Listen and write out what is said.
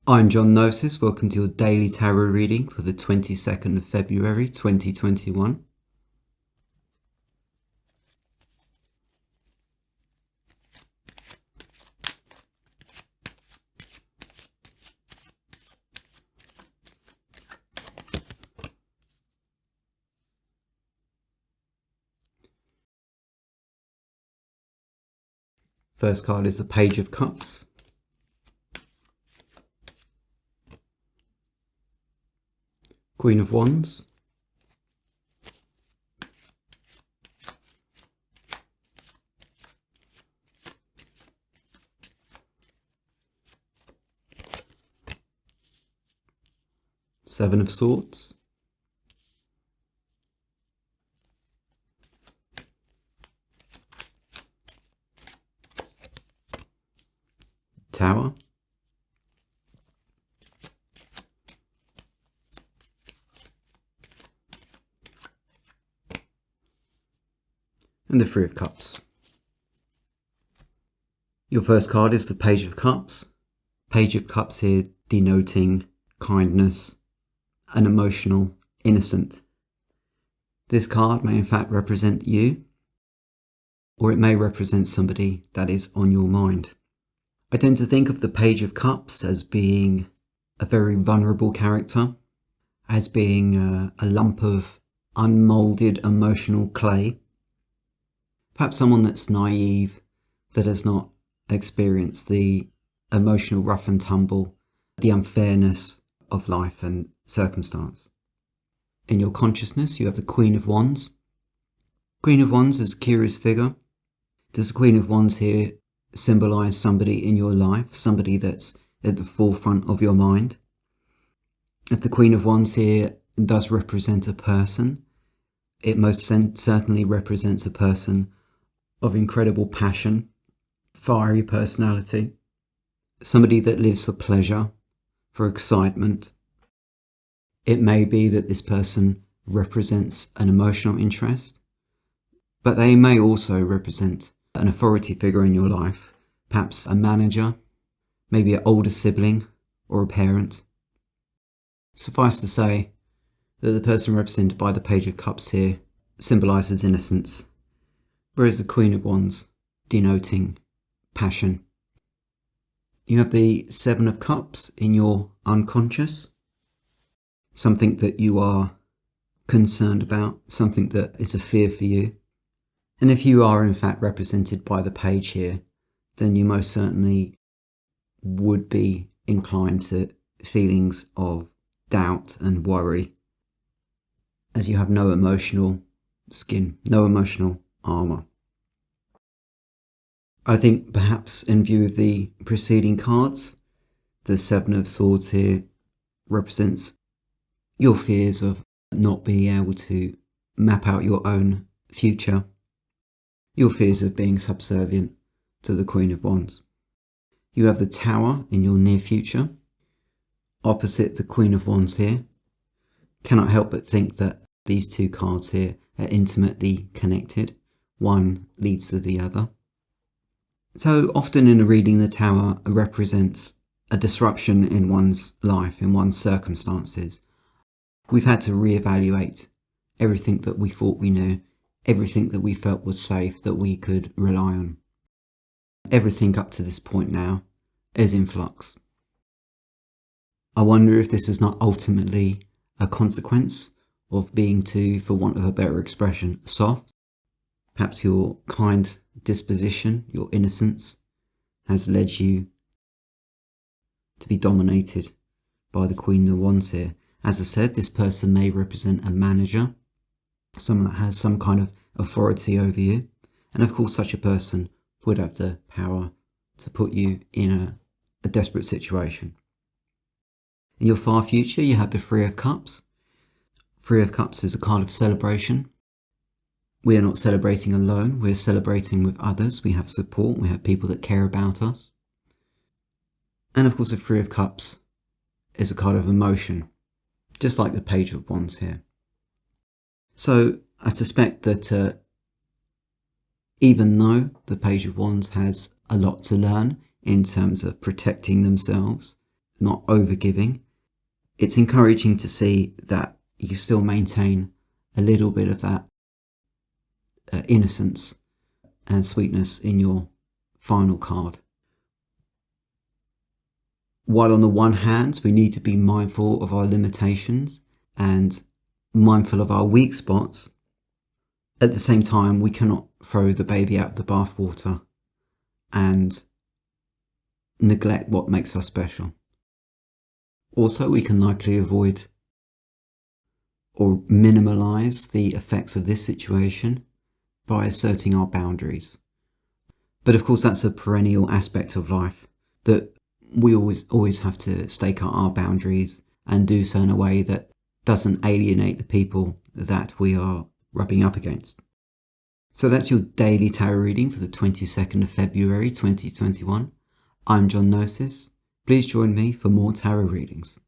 I'm John Gnosis. Welcome to your daily tarot reading for the 22nd of February 2021. First card is the Page of Cups. Queen of Wands. Seven of Swords. Tower. And the Three of Cups. Your first card is the Page of Cups. Page of Cups here denoting kindness and emotional innocent. This card may in fact represent you, or it may represent somebody that is on your mind. I tend to think of the Page of Cups as being a very vulnerable character, as being a lump of unmolded emotional clay. Perhaps someone that's naive, that has not experienced the emotional rough and tumble, the unfairness of life and circumstance. In your consciousness, you have the Queen of Wands. Queen of Wands is a curious figure. Does the Queen of Wands here symbolize somebody in your life, somebody that's at the forefront of your mind? If the Queen of Wands here does represent a person, it most certainly represents a person of incredible passion, fiery personality, somebody that lives for pleasure, for excitement. It may be that this person represents an emotional interest, but they may also represent an authority figure in your life, perhaps a manager, maybe an older sibling or a parent. Suffice to say that the person represented by the Page of Cups here symbolizes innocence, whereas the Queen of Wands denoting passion. You have the Seven of Cups in your unconscious, something that you are concerned about, something that is a fear for you. And if you are in fact represented by the page here, then you most certainly would be inclined to feelings of doubt and worry, as you have no emotional skin, no emotional armour. I think perhaps in view of the preceding cards, the Seven of Swords here represents your fears of not being able to map out your own future, your fears of being subservient to the Queen of Wands. You have the Tower in your near future, opposite the Queen of Wands here. Cannot help but think that these two cards here are intimately connected. One leads to the other. So often in a reading, the Tower represents a disruption in one's life, in one's circumstances. We've had to reevaluate everything that we thought we knew, everything that we felt was safe, that we could rely on. Everything up to this point now is in flux. I wonder if this is not ultimately a consequence of being too, for want of a better expression, soft. Perhaps your kind disposition, your innocence, has led you to be dominated by the Queen of Wands here. As I said, this person may represent a manager, someone that has some kind of authority over you. And of course, such a person would have the power to put you in a desperate situation. In your far future, you have the Three of Cups. Three of Cups is a card of celebration. We are not celebrating alone, we're celebrating with others. We have support, we have people that care about us. And of course, the Three of Cups is a card of emotion, just like the Page of Wands here. So I suspect that even though the Page of Wands has a lot to learn in terms of protecting themselves, not over-giving. It's encouraging to see that you still maintain a little bit of that innocence and sweetness in your final card. While on the one hand, we need to be mindful of our limitations and mindful of our weak spots, at the same time, we cannot throw the baby out of the bathwater and neglect what makes us special. Also, we can likely avoid or minimalize the effects of this situation by asserting our boundaries. But of course, that's a perennial aspect of life, that we always have to stake out our boundaries and do so in a way that doesn't alienate the people that we are rubbing up against. So that's your daily tarot reading for the 22nd of February 2021. I'm Gnosis. Please join me for more tarot readings.